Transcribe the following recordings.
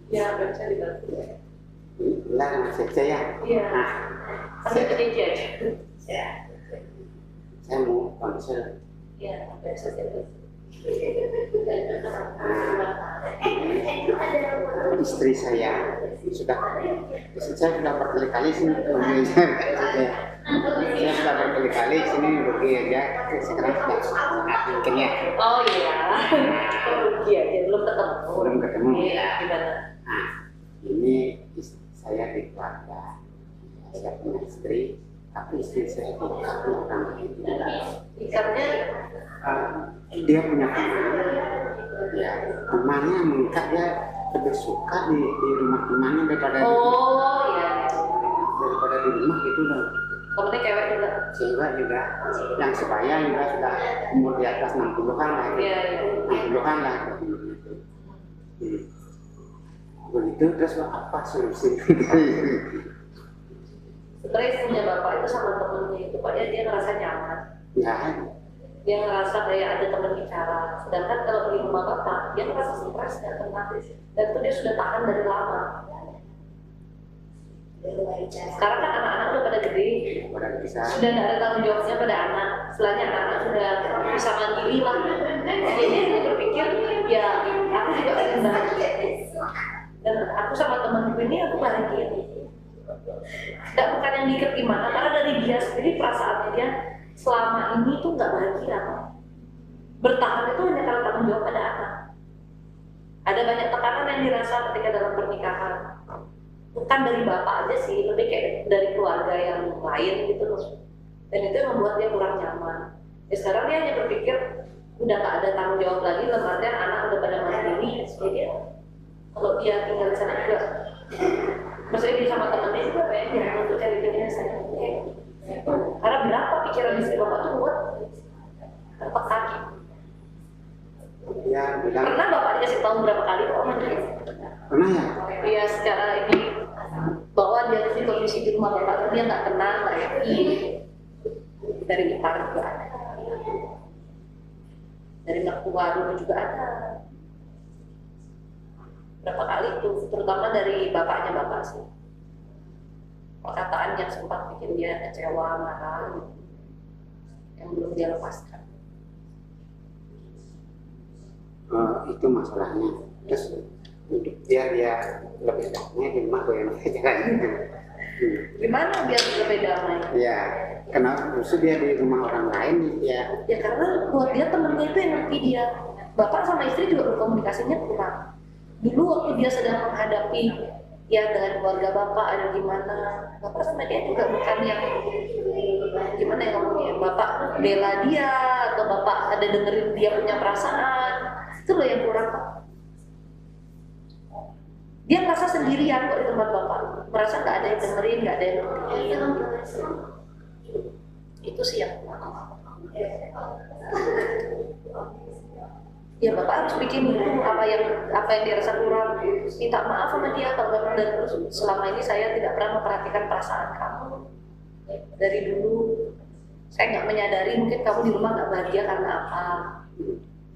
Ya, bisa dibantu. Lah, saya. Iya. Ada aja. Ya. Saya mau konsul. Iya, biasa saja. Istri saya sudah berkali-kali sini. Saya sudah berkali-kali sini rugi aja. Sekarang sudah mungkin ya. Oh iya. Rugi aja belum ketemu. Belum ketemu. Iya, gimana? Nah, ini saya di keluarga. Saya punya istri, tapi istri saya tidak orang lain. Ikatnya Dia punya teman, ya temannya mengikat dia lebih suka di rumah temannya daripada daripada di rumah gitu loh. Temennya cewek juga. Cewek juga, yang sebaya juga sudah umur di atas 60-an lah. Iya. 60-an lah. Begitu terus apa solusi? Sebenarnya punya bapak itu sama temennya itu Pak ya, dia ngerasa nyaman. Ya. Dia ngerasa kayak ada teman bicara. Sedangkan kalau di rumah bapak, dia ngerasa stres dan tenang. Dan itu dia sudah tahan dari lama. Sekarang kan anak-anak udah pada gede, sudah tidak ada tanggung jawabnya pada anak. Setelahnya anak sudah bisa mandiri lah. Jadi dia berpikir, ya aku juga pengen bahagia. Dan aku sama temanku ini aku bahagia. Dan bukan yang diikat gimana, karena dari dia sendiri perasaannya dia selama ini tuh nggak bahagia. Bertahan itu hanya karena tanggung jawab pada anak. Ada banyak tekanan yang dirasa ketika dalam pernikahan. Bukan dari bapak aja sih, lebih kayak dari keluarga yang lain gitu loh. Dan itu yang membuat dia kurang nyaman. Ya sekarang dia hanya berpikir udah nggak ada tanggung jawab lagi, dalam artian anak udah pada mandiri. Jadi dia, kalau dia tinggal di sana juga, maksudnya dia sama temennya juga kayak dia untuk cari dunia saya. Karena berapa pikiran istri bapak tuh buat tertekan. Ya, bilang. Pernah bapak dikasih tahu berapa kali kok mandiri? Pernah ya? Iya, secara ini bahwa dia di kondisi di rumah bapak dia nggak tenang, nggak happy. Dari ipar juga ada, dari mertua dulu juga ada. Berapa kali itu, terutama dari bapaknya bapak sih. Perkataan yang sempat bikin dia kecewa, marah, yang belum dia lepaskan. Itu masalahnya. Terus biar dia lebih damai di rumah gue yang jalan. Gimana biar lebih damai? Ya, kenapa justru dia di rumah orang lain ya? Ya karena buat dia temennya itu yang ngerti dia. Bapak sama istri juga berkomunikasinya kurang. Dulu waktu dia sedang menghadapi ya dengan keluarga bapak ada gimana, bapak sama dia juga bukan yang gimana ya ngomongnya, bapak bela dia atau bapak ada dengerin dia punya perasaan, itu loh yang kurang Pak. Dia merasa sendirian kok di tempat bapak, merasa nggak ada yang dengerin, nggak ada yang ngertiin. Itu sih yang kurang. Ya bapak harus bikin dulu apa yang dia rasa kurang, minta maaf sama dia kalau memang dari dulu selama ini saya tidak pernah memperhatikan perasaan kamu dari dulu, saya nggak menyadari mungkin kamu di rumah nggak bahagia karena apa.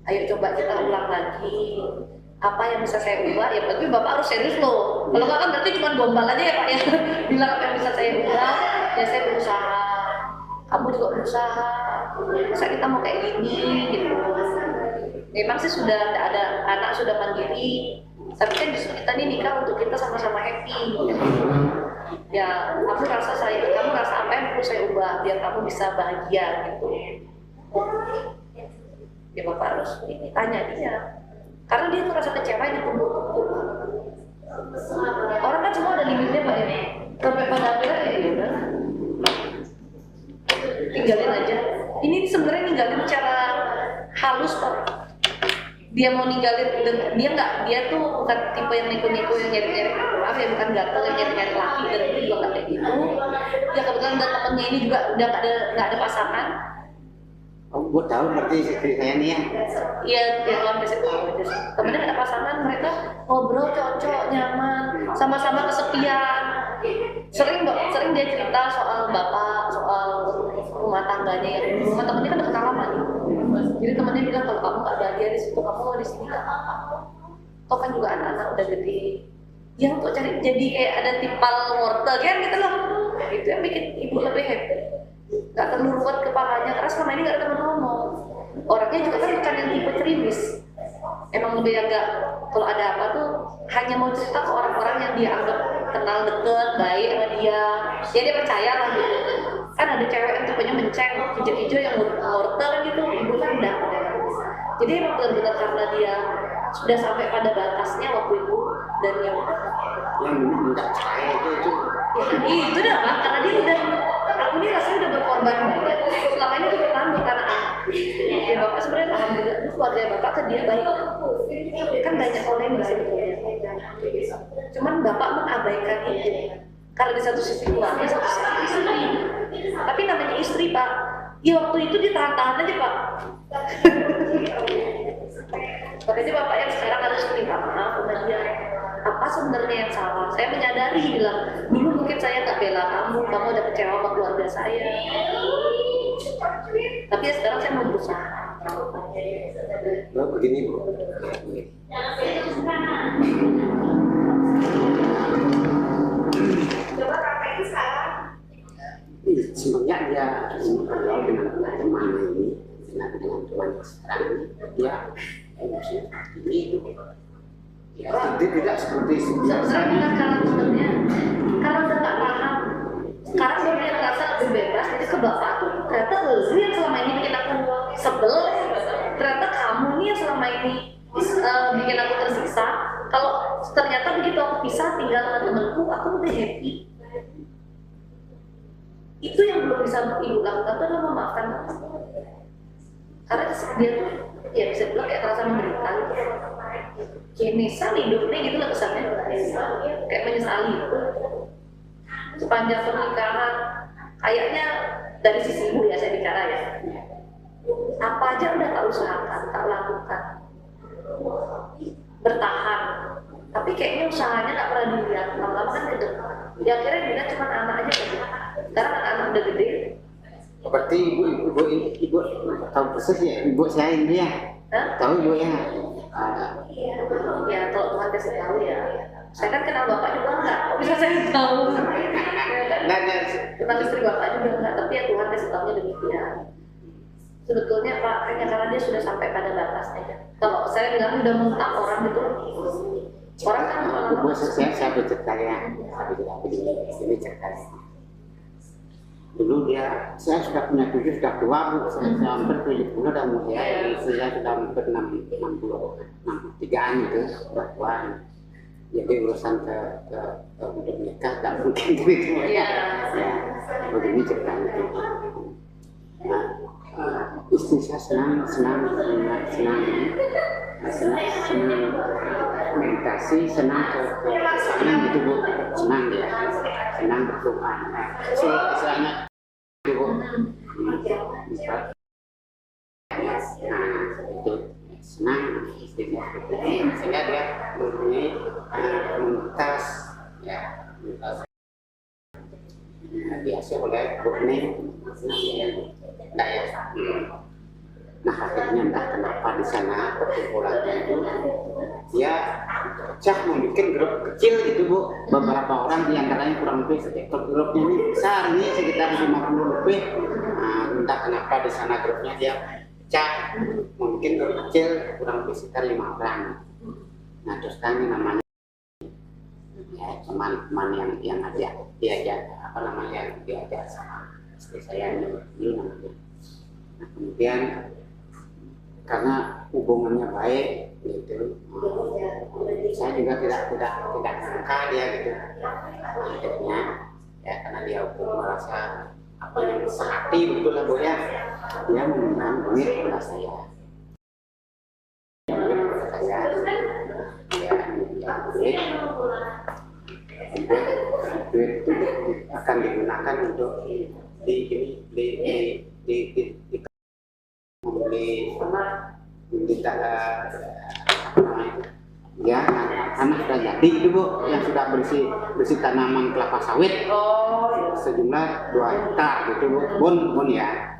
Ayo coba kita ulang lagi, apa yang bisa saya ubah ya, tapi bapak harus serius loh. Kalau nggak kan berarti cuma gombal aja ya pak ya, bilang apa yang bisa saya ubah, ya saya berusaha, kamu juga berusaha, masa kita mau kayak gini gitu. Memang sih sudah ada anak sudah mandiri, tapi kan justru kita nih nikah untuk kita sama-sama happy. Ya, kamu rasa apa yang perlu saya ubah biar kamu bisa bahagia gitu. Ya bapak harus ini tanya dia, karena dia tuh rasa kecewa di tubuh. Orang kan semua ada limitnya pak ya. Sampai pada akhirnya ya udah, tinggalin aja. Ini sebenarnya ninggalin cara halus pak. Dia mau ninggalin, dia tuh bukan tipe yang nipu-nipu yang nyari-nyari maaf ya, bukan gatel yang nyari-nyari laki, dan itu juga nggak kayak gitu. Ya kebetulan dan temennya ini juga udah nggak ada pasangan. Oh, gue tahu berarti istri saya nih ya. Iya, yang lama sih tahu aja. Temennya nggak ada pasangan, mereka ngobrol cocok, nyaman, sama-sama kesepian. Sering dia cerita soal bapak, soal rumah tangganya yang rumah temennya kan udah kenal lama nih. Jadi temennya bilang kalau kamu nggak bahagia di situ situ, kamu di sini nggak apa-apa. Toh kan juga anak-anak udah gede. Yang untuk cari jadi kayak ada timpal wortel kan gitu loh. Itu yang bikin ibu lebih happy. Nggak terlalu ruwet kepalanya karena selama ini nggak ada teman ngomong. Orangnya juga kan bukan yang tipe krimis. Emang lebih agak kalau ada apa tuh hanya mau cerita ke orang-orang yang dia anggap kenal deket, baik sama dia. Ya dia percaya lah gitu. Kan ada cewek yang tipenya menceng, hijau-hijau yang wortel kan gitu, ibu kan enggak. Jadi emang benar-benar karena dia sudah sampai pada batasnya waktu itu dan yang minta cerai itu itu dah kan karena dia udah aku ini rasanya udah berkorban banyak selama ini tuh bertahan buat anak-anak ya bapak sebenarnya alhamdulillah keluarga bapak ke dia baik kan banyak orang yang sebetulnya cuman bapak mengabaikan itu karena di satu sisi keluarga satu sisi istri tapi namanya istri pak ya waktu itu ditahan-tahan aja pak makanya bapak yang sekarang harus minta maaf sama dia apa sebenarnya yang salah saya menyadari bilang dulu mungkin saya nggak bela kamu udah kecewa sama keluarga saya tapi ya sekarang saya mau berusaha begini Bu sebenarnya dia bergaul dengan teman ini dengan teman sekarang dia emosinya ini ya tidak seperti biasa dengan karakternya karena udah nggak paham sekarang baru dia ngerasa lebih bebas jadi ke bapak tuh ternyata lu yang selama ini bikin aku sebel ternyata kamu nih yang selama ini bikin aku tersiksa kalau ternyata begitu aku pisah tinggal sama temenku aku udah happy itu yang belum bisa ibu lakukan tuh adalah memaafkan bapak karena dia tuh ya bisa bilang kayak terasa menderita gitu kayak menyesal hidupnya gitu lah kesannya kayak menyesali itu sepanjang pernikahan kayaknya dari sisi ibu ya saya bicara ya apa aja udah tak usahakan, tak lakukan bertahan tapi kayaknya usahanya gak pernah dilihat lama-lama kan ke depan ya akhirnya dilihat cuma anak aja kan sekarang anak-anak udah gede seperti ibu tahu persis ya ibu saya ini ya tahu ibu ya ya kalau Tuhan kasih tahu ya saya kan kenal bapak juga enggak kok bisa saya tahu tentang istri bapak juga enggak tapi ya Tuhan kasih tahunya demikian sebetulnya Pak hanya karena dia sudah sampai pada batasnya kalau saya bilang udah mentak orang gitu orang kan ibu saya bercerita ya ini ceritanya dulu saya sudah punya cucu sudah tua Bu saya hampir 70 udah mulai saya sudah hampir 63an gitu sudah tua jadi urusan ke untuk nikah tak mungkin gitu ya begini ceritanya nah istri saya senang meditasi senang ke gitu Bu senang dia senang berdoa istilahnya itu Bu itu senang istrinya sehingga dia mempunyai komunitas ya komunitas biasa oleh Bu Neng nah akhirnya entah kenapa di sana perkumpulannya itu dia pecah membuat grup kecil gitu Bu beberapa orang diantaranya kurang lebih grupnya ini besar nih sekitar 50 lebih entah kenapa di sana grupnya dia pecah mungkin grup kecil kurang lebih sekitar 5 orang nah terus kan namanya ya teman-teman yang diajak apa namanya diajak sama istri saya ini namanya nah kemudian karena hubungannya baik gitu saya juga tidak sangka dia gitu akhirnya ya karena dia merasa apa yang sehati betul lah Bu ya dia mengundang duit kepada saya duit itu akan digunakan untuk membeli ya tanah sudah jadi itu Bu yang sudah bersih tanaman kelapa sawit sejumlah 2 hektar gitu Bu bon ya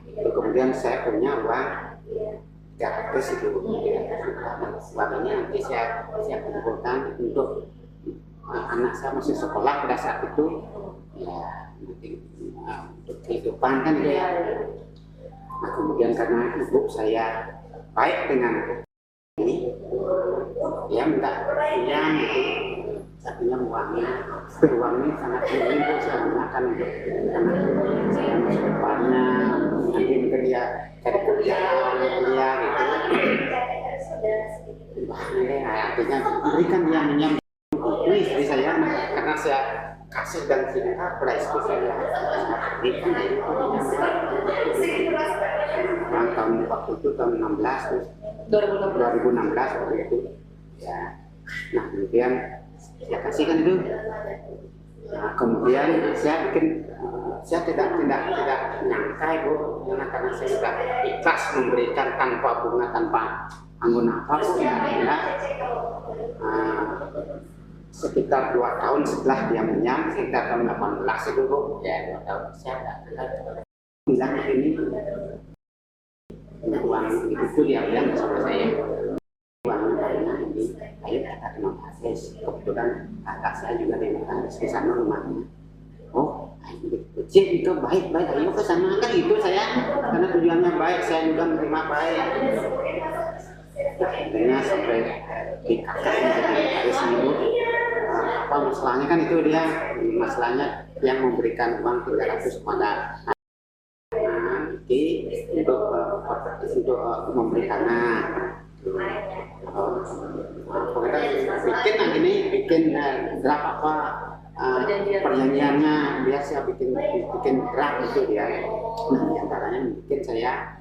itu kemudian saya punya uang 300 itu 300 juta. Selama nanti saya kumpulkan untuk anak saya masih sekolah pada saat itu, ya nanti untuk kehidupan kan gitu ya. Nah kemudian karena ibu saya baik dengan ini, ya minta pinjam gitu, saya pinjam uangnya sangat minim, saya gunakan untuk anak saya masa depannya, nanti mungkin dia cari kerjaan dia gitu. Artinya berikan dia minjam itu istri saya, karena saya kasih dan cinta pada istri saya. Berikan dia itu tahun waktu itu tahun 16 terus 2016 waktu itu ya. Nah kemudian saya kasihkan itu. Nah kemudian saya tidak nyangka ibu, karena saya sudah ikhlas memberikan tanpa bunga, tanpa anggun apapun ya. Sekitar 2 tahun setelah dia menyam, sekitar tahun 18 itu bu, ya 2 tahun saya bilang ini uang itu dia bilang sama saya, uang ini ayo kita ke Notaris. Kebetulan kakak saya juga di Notaris di sana rumahnya. Oh kecil itu baik ayo ke sana kan itu saya, karena tujuannya baik, saya juga menerima baik. Akhirnya sampai di kakak di Notaris ini apa masalahnya kan itu dia, masalahnya yang memberikan uang 300 kepada untuk memberi tanah. Pokoknya bikin draft apa perjanjiannya, biar saya bikin draft itu dia. Nah diantaranya bikin saya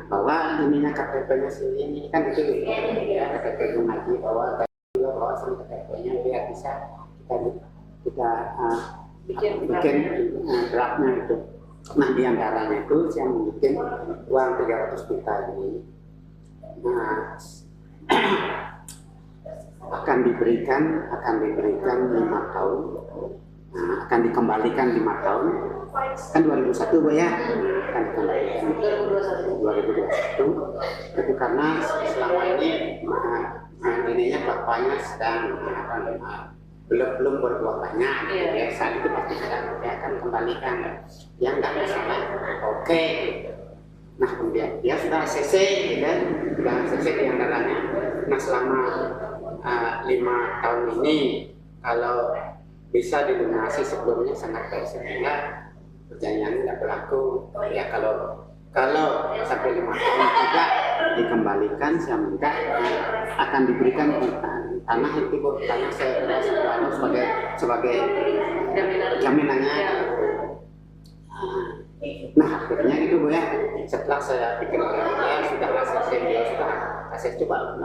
bahwa ininya KTP-nya sini kan itu ya, KTP ngaji bahwa sini KTP-nya biar bisa kita bikin draftnya itu. Nah diantaranya itu saya membuat uang 300 juta ini. Nah akan diberikan 5 tahun, akan dikembalikan 5 tahun, kan 2001 bu ya, akan dikembalikan 2021. Itu karena selama ini ininya bapaknya sedang belum berbuat banyak, ya saat itu pasti saya akan kembalikan, yang nggak masalah, oke. Nah kemudian dia sudah ACC, kan, sudah ACC diantaranya. Nah selama 5 tahun ini, kalau bisa dilunasi sebelumnya sangat baik, sehingga perjanjian tidak berlaku. Ya kalau sampai 5 tahun tidak dikembalikan, saya minta akan diberikan tanah itu bu, tanah saya sebagai jaminannya. Nah akhirnya itu bu ya, setelah saya pikir dia sudah kasih coba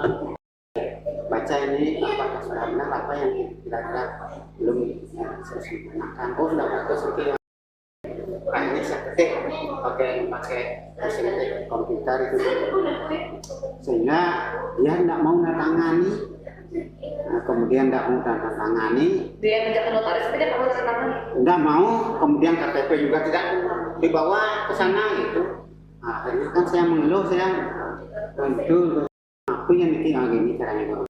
baca ini apakah sudah benar apa yang kira-kira belum saya sempurnakan. Oh sudah bagus itu. Akhirnya saya ketik pakai mesin ketik komputer itu, sehingga dia tidak mau menandatangani. Nah, kemudian tidak mau menandatangani. Dia ngajak ke notaris tapi dia tidak mau menandatangani. Tidak mau. Kemudian KTP juga tidak dibawa ke sana gitu. Nah, akhirnya kan saya mengeluh, saya tentu aku yang bikin gini caranya bu.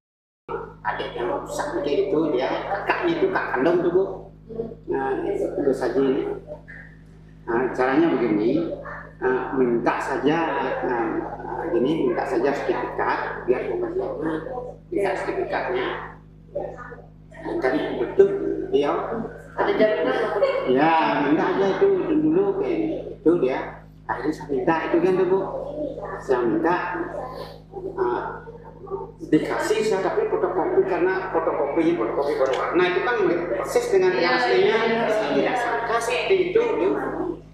Adik yang rusak kayak gitu, dia kakaknya itu kak kandung tuh bu. Nah itu saja ini. Nah, caranya begini, minta saja sertifikat biar pembayarannya, minta sertifikatnya. Dan betul dia ada jaminan ya, minta aja itu dulu kayak itu dia. Akhirnya saya minta itu kan tuh bu, saya minta dikasih saya, tapi fotokopi, karena fotokopi berwarna itu kan persis dengan yang aslinya. Saya tidak sangka seperti itu.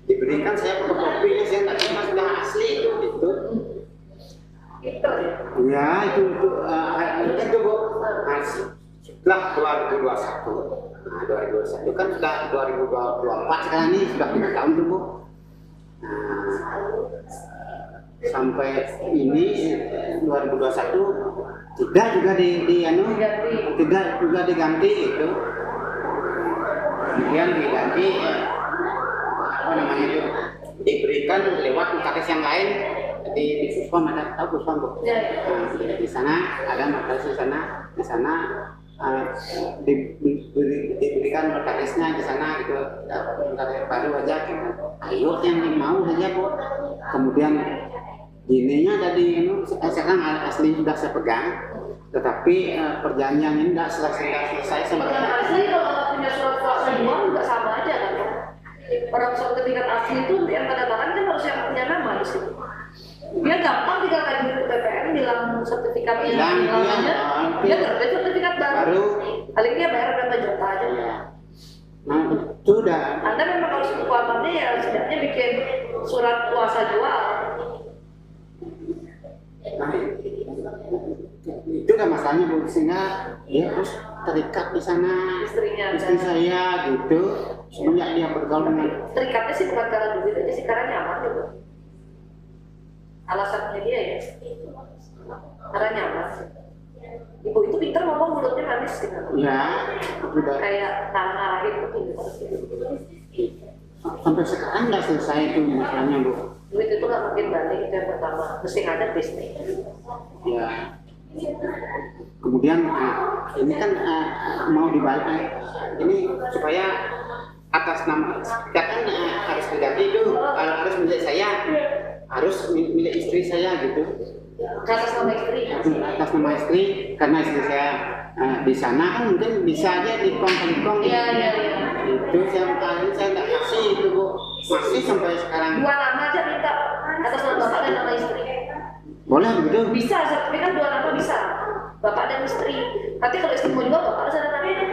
Diberikan saya fotokopinya, saya tidak terima sudah asli itu gitu. Ya itu bu. Nah, setelah 2021, nah 2021 kan sudah 2024 sekarang ini sudah 3 tahun tuh bu. Nah, sampai ini 2021 tidak juga tidak juga diganti itu. Kemudian diganti apa namanya itu, diberikan lewat notaris yang lain, di Puspom ada, tahu Puspom Bu? Ya, ya. Di sana ada notaris di sana diberikan notarisnya di sana gitu, notaris baru aja. Ayo yang mau saja Bu. Kemudian gininya tadi sekarang asli sudah saya pegang, tetapi perjanjian ini tidak selesai sampai. Asli kalau punya surat kuasa jual juga sama aja kan? Orang sertifikat asli itu yang tanda tangan kan harus yang punya nama di situ. Dia gampang tinggal lagi ke PPN bilang sertifikatnya Bilang, namanya, dia terbit sertifikat baru. Paling dia bayar berapa juta aja. Ya. Nah itu udah. Anda memang harus kekuatannya ya setidaknya bikin surat kuasa jual. Nah, itu udah masalahnya Bu, sehingga dia harus terikat di sana Istrinya istri saya gitu, semenjak dia bergaul dengan terikatnya sih bukan karena duit aja sih, karena nyaman gitu. Alasannya dia ya, karena nyaman. Ibu itu pintar ngomong, mulutnya manis gitu. ya udah Kayak ngarahin gitu. sampai sekarang nggak selesai itu masalahnya Bu. Duit itu nggak mungkin balik, itu yang pertama. Mesti ada bisnis. Ya. Kemudian ini kan mau dibalik ini supaya atas nama kan harus diganti itu, kalau harus milik saya harus milik istri saya gitu. Atas nama istri. Atas nama istri, karena istri saya di sana kan mungkin bisa aja dikong-kong. Iya, iya, iya. Itu saya nggak kasih itu Bu, masih sampai sekarang. Dua nama aja minta, atas nama bapak dan nama istri. Boleh begitu? Bisa, sertifikat dua nama bisa. Bapak dan istri. Nanti kalau istri mau jual, bapak harus ada namanya.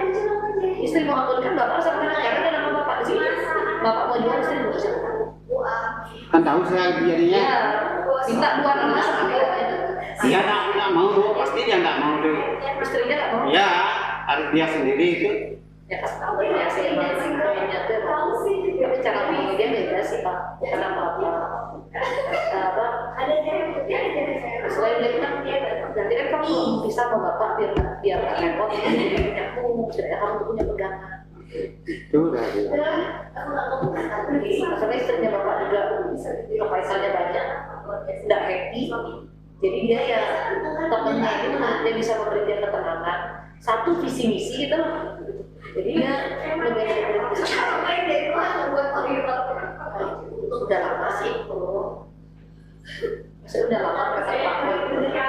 Istri mau ambilkan, bapak harus ada namanya. Karena ada nama bapak di sini. Bapak mau jual, istri mau jual. Kan tahu saya jadinya. Iya, minta dua nama sertifikatnya. Dia nggak mau Bu, pasti dia nggak mau tuh. Istrinya nggak mau. Ya, harus dia sendiri itu. Ya kan tahu ya sih namanya tuh. Tapi cara ngomong dia beda sih Pak. Karena apa? Selain dia kan nanti kan kamu bisa sama bapak biar nggak repot. Punya kamu, saya kamu punya pegangan. Itu udah. Karena istrinya bapak juga kepaisannya banyak, tidak happy. Jadi dia ya temennya itu dia bisa memberi dia ketenangan. Satu visi misi gitu. Jadi ya lebih udah lama sih sudah lama mereka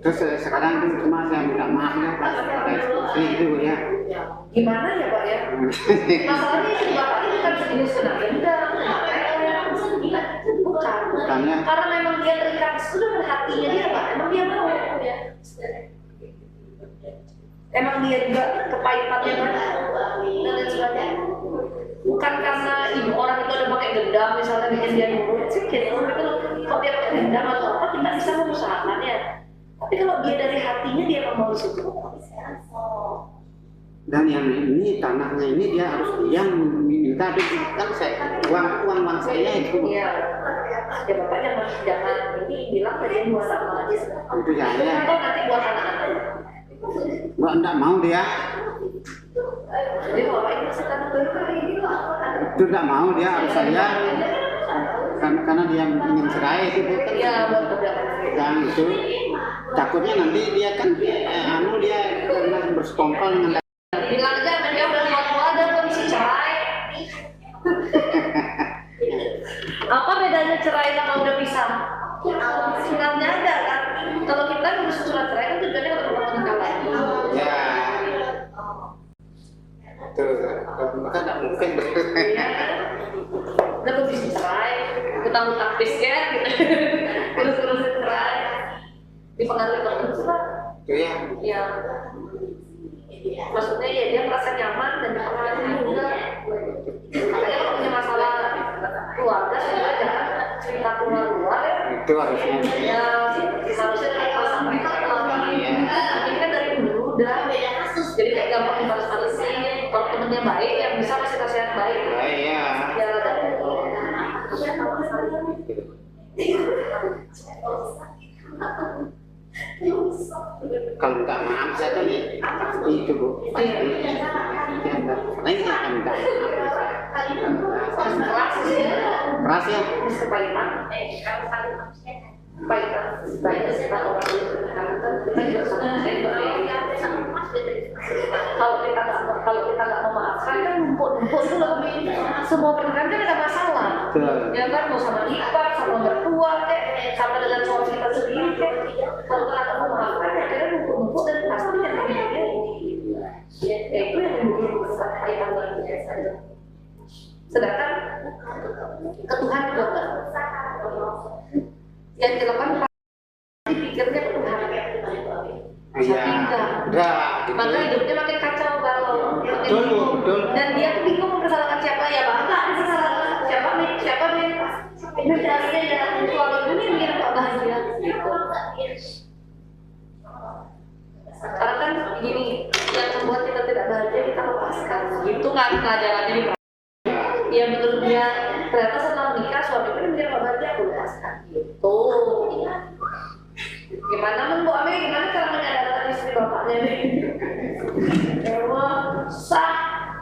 Terus sekarang itu cuma saya minta maaf ya Pak, pada istri itu ya. gimana ya Pak ya? Masalahnya istri bapak ini kan sejenis kena dendam, bukannya karena memang dia terikat sudah dengan hatinya dia Pak, emang dia mau ya. Emang dia juga kepahitannya banyak dan lain sebagainya. Bukan karena ibu orang itu ada pakai dendam misalnya bikin dia nurut sih gitu. Tapi kalau dia pakai dendam atau apa kita bisa mengusahakannya. Tapi kalau dia dari hatinya dia mau situ. Dan yang ini tanahnya ini dia harus yang minta kan saya uang saya itu. Iya. Ya bapak jangan ini bilang aja dua sama aja. Itu saya. Atau nanti buat anak-anak. Enggak mau dia. Jadi bapak ini masih tanah baru kali ini loh. Itu enggak mau dia harus saya. Karena dia ingin cerai itu kan. Iya buat pegangan. Dan itu takutnya nanti dia kan dia karena bersekongkol dengan Bilang aja dia udah tua dan belum bisa cerai. Apa bedanya cerai sama udah pisah? Sebenarnya ada kan. Kalau kita ngurus surat cerai kan tujuannya untuk menikah lagi. ya. Tuh, maka nggak mungkin. Iya. Udah belum bisa cerai, utang-utang pisket gitu. Terus cerai. Dipengaruhi terus Pak. Iya. Ya. Maksudnya ya dia merasa nyaman dan dipengaruhi juga. Makanya kalau punya masalah keluarga sebenarnya jangan cerita keluar ya. Itu harusnya. Ya harusnya pasangan kita ini kan dari dulu udah. Jadi kayak gampang dibalas-balasin. Kalau temennya baik yang bisa kasih nasihat baik. Iya. Ya ada. Kalau nggak maaf saya kan pasti itu Bu, pasti dia Karena ini akan minta keras sih. keras ya. Kebaikan. Kebaikan. Baik kita orang itu kalau kita nggak memaafkan kan numpuk itu lebih semua pernikahan kan ada masalah. Ya kan mau sama ipar, sama mertua, sama dengan suami kita sendiri. Kalau kita nggak memaafkan, akhirnya numpuk dan pasti yang ini. Ya itu yang membuat kaitan luar biasa. Sedangkan ke Tuhan juga enggak. Yang dilakukan pikirnya ke Tuhan. Iya. Enggak. Maka hidupnya makin kacau balau, makin Betul, bingung. betul. Dan dia tuh bingung kesalahan siapa ya bapak, kesalahan siapa nih? Ini caranya ya suami ini biar nggak bahagia. Gitu. Karena kan gini, yang membuat kita tidak bahagia kita lepaskan. Gitu kan pelajaran ini. Ya menurut dia ternyata setelah nikah suami itu biar nggak bahagia aku lepaskan. Gitu. Gimana Bu Ami? Gimana cara menyadarkan istri bapaknya nih? Sah.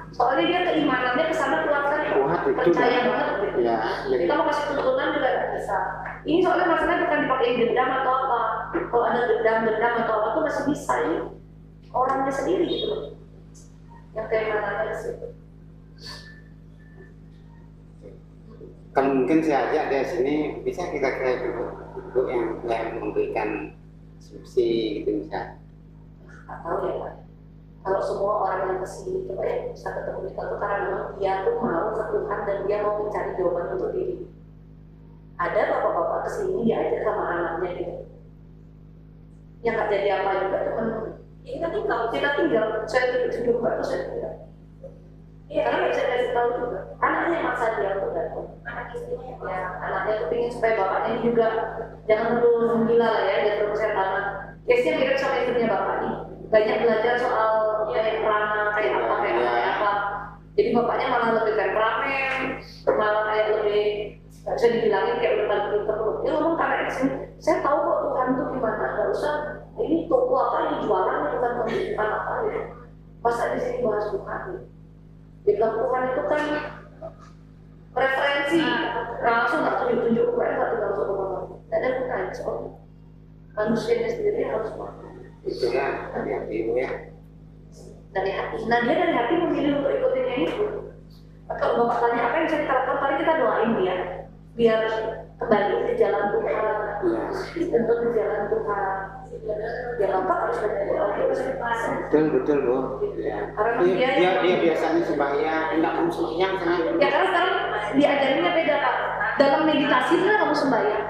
Soalnya dia keimanannya kesana kuat kan? Kuat, itu Percaya dah. banget. Gitu. Ya, jadi- Kita mau kasih tuntunan juga nggak bisa. Ini soalnya masalahnya bukan dipakai dendam atau apa. Kalau ada dendam atau apa tuh masih bisa ini. Orangnya sendiri gitu loh. Yang keimanannya ke situ. Kalau mungkin saya ajak dari sini bisa kita kira ibu yang memberikan instruksi gitu misal. Nggak tahu ya Pak. Kalau semua orang yang kesini itu bisa ketemu kita tuh karena memang dia tuh mau ke Tuhan dan dia mau mencari jawaban untuk diri. Ada bapak-bapak kesini diajak sama anaknya gitu. Yang nggak jadi apa juga cuman ya kita tinggal saya duduk baru saya tinggal. Iya karena nggak bisa kasih tahu juga. Anaknya maksa dia untuk datang. Anak istrinya ya anaknya tuh ingin supaya bapaknya ini juga jangan terlalu gila lah ya, jangan terlalu kesetanan. Case-nya mirip sama istrinya bapak nih. Banyak belajar soal kayak perana, kayak apa. Jadi bapaknya malah lebih temperamen, malah kayak lebih bisa dibilangin kayak udah paling pintar. Dia ngomong karena sini, saya tahu kok Tuhan tuh gimana. Nggak usah ini toko apa ini jualan bukan pembimbingan apa gitu. Masa di sini bahas Tuhan gitu. Di dalam Tuhan itu kan referensi langsung nggak tunjuk gue nggak tinggal untuk ngomong. Tidak ada gunanya soalnya manusianya sendiri harus mampu. Itu kan hati-hati ibu ya. Dari hati. Nah dia dari hati memilih untuk ikutin yang itu. Kalau bapak tanya apa yang bisa kita lakukan, paling kita doain dia biar kembali ke jalan Tuhan, tentu ke jalan Tuhan. Ya bapak harus banyak doa. Betul bu. Ya. Karena Dia biasanya sembahyang, enggak kamu sembahyang sana. Ya karena sekarang diajarinnya beda Pak. Dalam meditasi itu kamu sembahyang.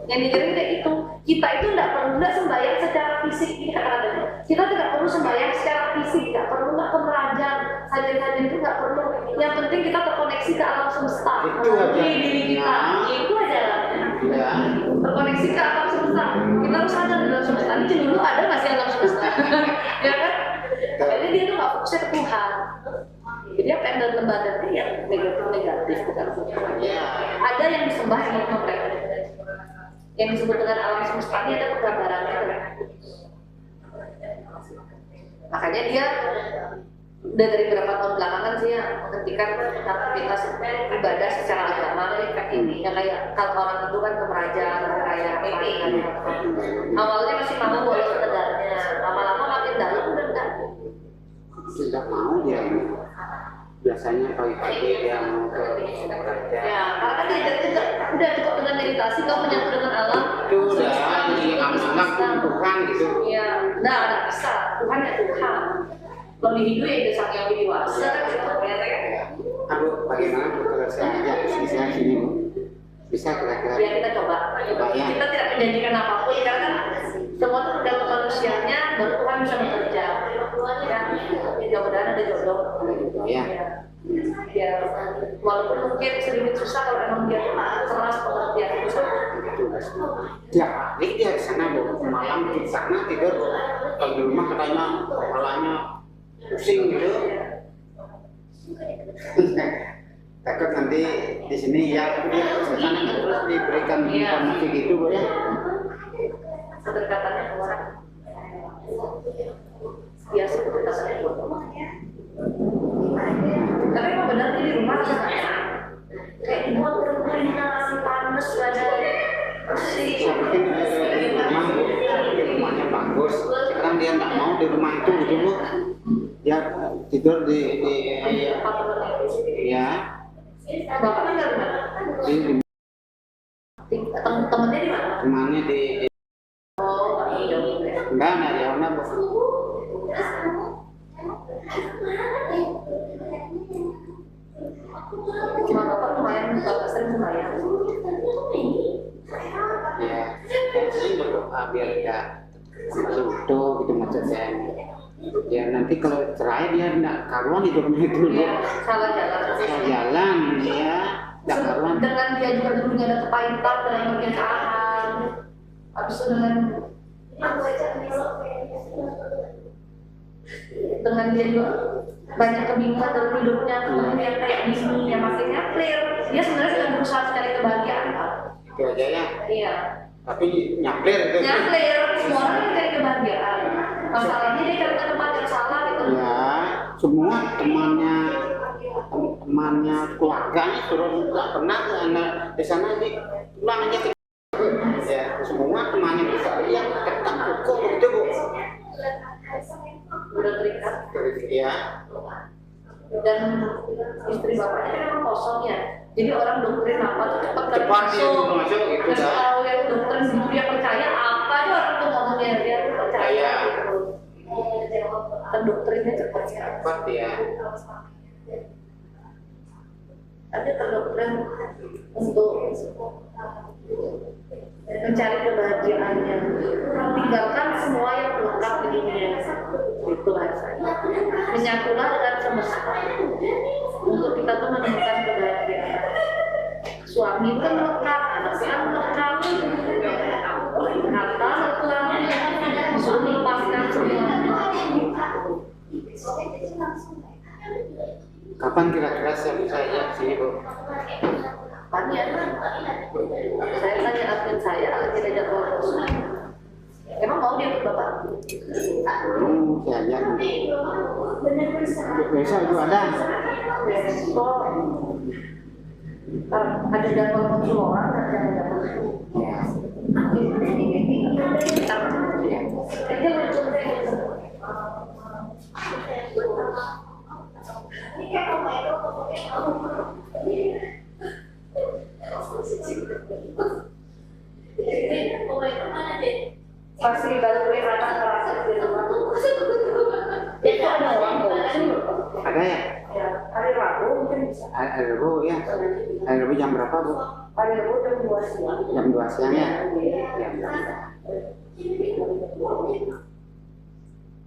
Yang diajarin kayak itu. Kita itu tidak sembahyang secara fisik ini kata-katanya. Kita tidak perlu sembahyang secara fisik, tidak perlu nggak kemerajaan, sajian-sajian itu nggak perlu. Yang penting kita terkoneksi ke alam semesta. Itu aja. Di diri kita. Itu aja. Ya. Terkoneksi ke alam semesta. Kita harus sadar di alam semesta. Ini dulu ada nggak sih alam semesta? Ya kan? Jadi dia tuh nggak fokusnya ke Tuhan. Jadi apa yang dalam badannya yang negatif bukan Tuhan. Ya. Ada yang disembah sama mereka. Yang disebut dengan alam semesta ini ada penggambarannya. Makanya dia udah dari beberapa tahun belakangan sih ya menghentikan aktivitas ibadah secara agama kayak ini. Yang kayak kalau orang itu kan kemerajaan kayak ini. Awalnya masih mau bolos sekedarnya, lama-lama makin dalam udah enggak. Tidak mau dia ini. Biasanya pagi-pagi dia mau ke gereja. Ya, karena kan dia udah cukup dengan meditasi, kau menyatu dengan alam. Itu udah jadi anak Tuhan gitu. Iya, nggak bisa. Tuhan ya Tuhan. Kalau di hidup ya udah sang yang dewasa kan gitu. Ya. Aduh, bagaimana bu kalau saya ajak istri saya sini bu? Bisa kira-kira? Ya kita coba. Ya. Kita tidak menjanjikan apapun karena kan semua itu tergantung manusianya, baru Tuhan bisa bekerja. Ya, mudah-mudahan ada jodoh. Ya. Ya, walaupun mungkin sedikit susah kalau emang dia keras pengertian susah. Tiap hari dia di sana bu, malam di sana tidur bu. Kalau di rumah katanya kepalanya pusing gitu. Takut nanti di sini ya dia ke sana kan terus diberikan informasi gitu bu ya. Kedekatannya keluar. biasa kita buat. Tapi emang benar di rumah kayak dibuat keringat panas badan bersih. Seperti di rumah Bu, di rumahnya bagus. Sekarang dia nggak mau di rumah itu gitu Bu. Dia tidur di ya Bapak tinggal di mana? di Temennya di mana? temannya di Oh, iya. enggak di mana Bu. Cuma bapak lumayan, bapak sering lumayan. Ya, sering berdoa biar dia kembali utuh gitu maksudnya. Ya nanti kalau cerai dia tidak karuan hidupnya itu Bu. Iya, salah jalan. Salah jalan dia tidak karuan. Dengan dia juga dulunya ada kepahitan dalam pernikahan. Habis itu dengan dia juga banyak kebingungan dalam hidupnya, kemudian kayak gini, yang maksudnya clear. Dia sebenarnya sedang berusaha mencari kebahagiaan, Pak. Itu aja ya. Iya. Tapi nyaplir itu. Clear, semua orang mencari kebahagiaan. Masalahnya dia cari ke tempat yang salah gitu. Ya, semua temannya keluarganya suruh nggak pernah ke anak di sana nih pulang aja ke ya semua temannya bisa yang tetap hukum begitu Bu. Udah terikat. Ya. Dan istri bapaknya kan memang kosong ya. Jadi orang doktrin apa tuh cepat Dia masuk gitu dan dah. kalau yang doktrin gitu dia percaya apa aja orang tuh ngomongnya dia tuh percaya gitu. Dan doktrinnya cepat ya. Cepat ya. Ada terdoktrin untuk mencari kebahagiaannya, tinggalkan semua yang lengkap di dunia. Itu bahasanya. Menyatulah dengan semesta. Untuk kita tuh menemukan kebahagiaan. Suami itu kan lengkap, anak-anak lengkap, harta lengkap, disuruh melepaskan semua. Kapan kira-kira saya sini Bu? Tanya, saya tanya admin saya, lagi ada jadwal khusus. Emang mau dia ikut bapak? Saya lihat. Besok itu ada. Besok ada jadwal konsuloran, ada jadwal Ya. Kayaknya lucu deh. Pasti baru beli anak kelas di rumah. Itu ada orang bosen. Ada ya? Ya, hari Rabu mungkin bisa. Hari Rabu ya. Hari Rabu jam berapa Bu? Hari Rabu jam 2 siang. Jam 2 siang ya? Ya.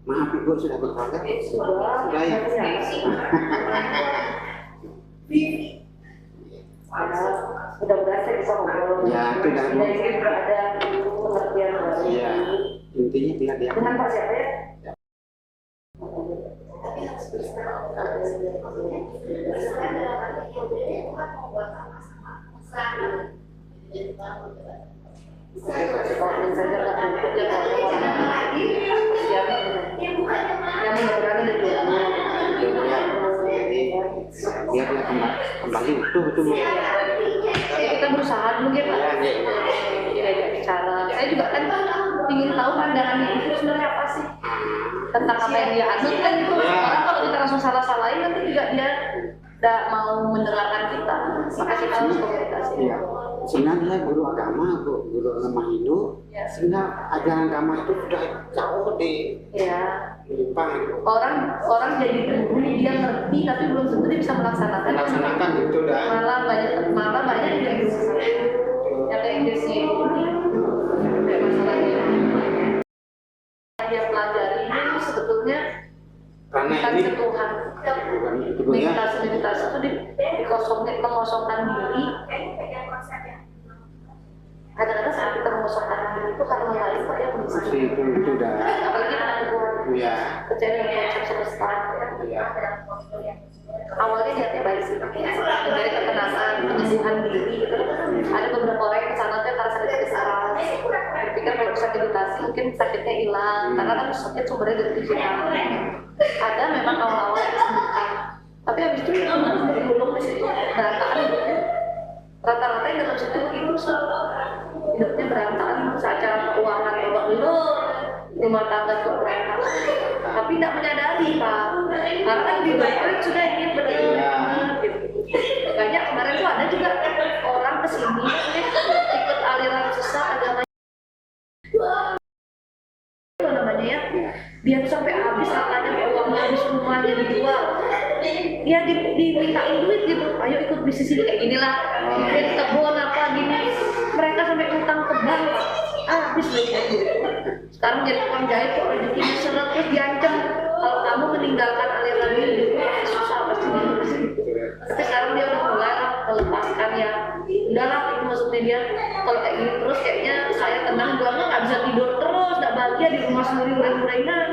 Maaf Ibu sudah berkeluarga? Sudah ya? Mudah-mudahan saya bisa ngobrol. Ya, sudah. Dari sini berada pengertian baru. Iya. Intinya biar dia. Dengan Pak siapa ya? Kalau misalnya nggak cukup ya kalau orang yang mudah-mudahan ada jodoh. Jadi biar dia kembali utuh itu Bu. Ya, kita berusaha dulu ya Pak. Diajak bicara. Saya juga kan ingin tahu pandangannya itu sebenarnya apa sih tentang apa yang dia anut kan itu. Orang kalau kita langsung salah-salahin nanti juga dia tidak mau mendengarkan kita. Maka kita harus komunikasi. Iya. Sebenarnya dia guru agama Bu, guru agama Hindu. Ya. Sebenarnya ajaran agama itu sudah jauh di Ya. Jepang itu. Orang jadi guru dia ngerti tapi belum tentu dia bisa melaksanakan. Melaksanakan itu dah. Malah banyak yang kayak Inggrisnya itu kayak masalahnya dia pelajari ini sebetulnya Karena bukan ini ke Tuhan. itu Bu ya. Meditasi itu mengosongkan diri. Kadang-kadang saat kita mengosongkan diri itu karena lain kok yang Masih itu dah. apalagi dengan Tuhan. Iya. Percaya dengan konsep semesta. Iya. Awalnya niatnya baik sih, mencari ketenangan, penyembuhan diri gitu. Ada beberapa orang yang kesana tuh karena sakit keras, berpikir kalau bisa meditasi mungkin sakitnya hilang, karena kan sakit sumbernya dari pikiran. Ada memang awal-awal kesembuhan, tapi habis itu ya bergulung di situ, berantakan hidupnya. Rata-rata yang dalam situ begitu sih, hidupnya berantakan, secara keuangan babak belur, rumah tangga juga berantakan. Tapi tidak menyadari Pak, karena kan di balik sudah ingin benar-benar gitu. Banyak kemarin tuh ada juga orang kesini ikut aliran sesat agama namanya ya, dia tuh sampai habis katanya uangnya habis, rumahnya dijual, dia dimintain duit gitu, ayo ikut bisnis ini kayak gini lah, bikin kebun apa gini, mereka sampai utang ke bank, habis duitnya gitu. Sekarang jadi tukang jahit kok rezekinya seret, terus diancam kalau kamu meninggalkan aliran ini hidup susah pasti gitu. Tapi sekarang dia udah mulai melepaskan ya, udahlah itu maksudnya dia kalau kayak gini terus kayaknya saya tenang juga nggak bisa tidur terus, nggak bahagia di rumah sendiri uring-uringan.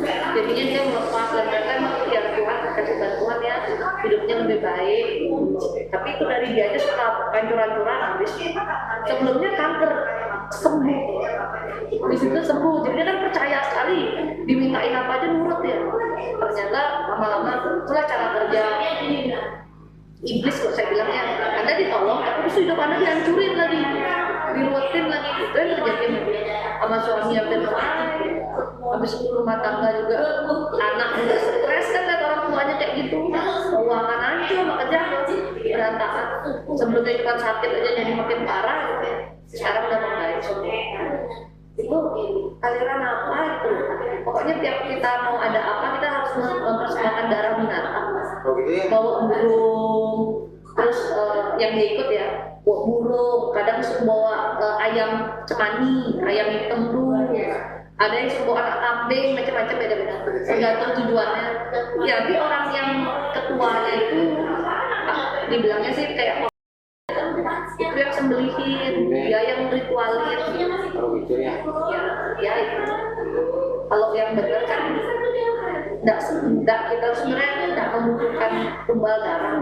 Jadinya dia melepas dan ternyata emang ya Tuhan kasih bantuan ya, hidupnya lebih baik. Tapi itu dari dia aja suka hancur-hancuran habis. Sebelumnya kanker sembuh, di situ sembuh. Jadi dia kan percaya sekali, dimintain apa aja nurut ya. Ternyata lama-lama itulah cara kerja iblis kok saya bilangnya. Anda ditolong, tapi hidup Anda dihancurin lagi, diruwetin lagi. Itu yang terjadi sama suami yang bercerai. Habis itu rumah tangga juga, anak juga stres kan lihat orang tuanya kayak gitu, keuangan hancur, makanya berantakan. Sebelumnya cuma sakit aja jadi makin parah gitu ya. Sekarang udah membaik semua. Itu aliran apa itu? Pokoknya tiap kita mau ada apa, kita harus mempersembahkan darah binatang. Bawa burung, terus yang dia ikut ya, bawa burung, kadang suruh bawa ayam cemani, ayam hitam dulu. Ada yang suruh bawa anak kambing, macam-macam beda-beda. Tergantung tujuannya. Jadi orang yang ketuanya itu, dibilangnya sih kayak itu yang sembelihin, dia yang ritualin. Kalau gitu ya. Ya itu. Kalau yang benar kan tidak kita sebenarnya tidak membutuhkan tumbal darah.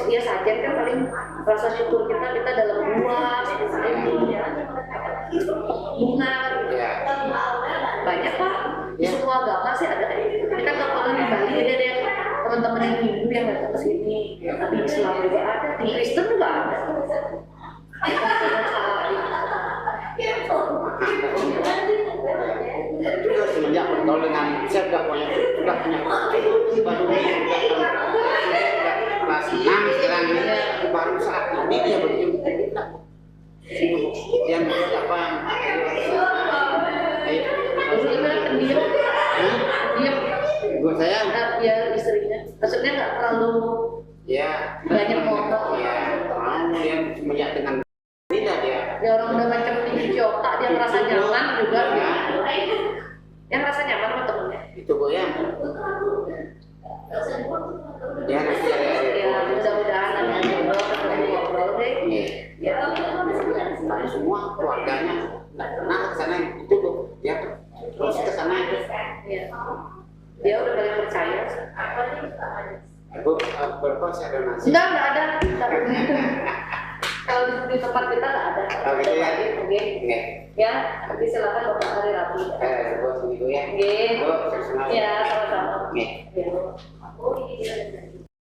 Dia sajian kan paling rasa syukur kita dalam buah, bunga, banyak Pak. Di semua agama sih ada. Ini kan kalau di Bali ada teman-teman yang Hindu yang datang ke sini, tapi Islam juga ada, di Kristen juga ada. Juga semenjak bergaul dengan saya sudah punya baru kelas 6 sekarang ini, baru saat ini dia begitu yang apa Pendiam, buat saya ya istrinya, maksudnya nggak terlalu ya banyak ngomong. Ya mau dia semenjak dengan tidak dia. Ya orang udah macam tinggi otak, dia merasa nyaman juga. Yang rasa nyaman sama temennya. Itu Bu ya. Ya nanti Ya mudah-mudahan ada ngobrol deh. Ya. Tapi semua keluarganya nggak pernah ke sana itu Bu. Ya terus ke sana itu. Ya. Dia udah paling percaya. Bu berapa saya donasi? Enggak ada. Kalau di tempat kita nggak ada. Oh gitu ya. Oke. Ya, nanti silakan Bapak hari Rabu. Bu segitu ya. Oke. Bu, senang. Ya, sama-sama. Oke. Ya.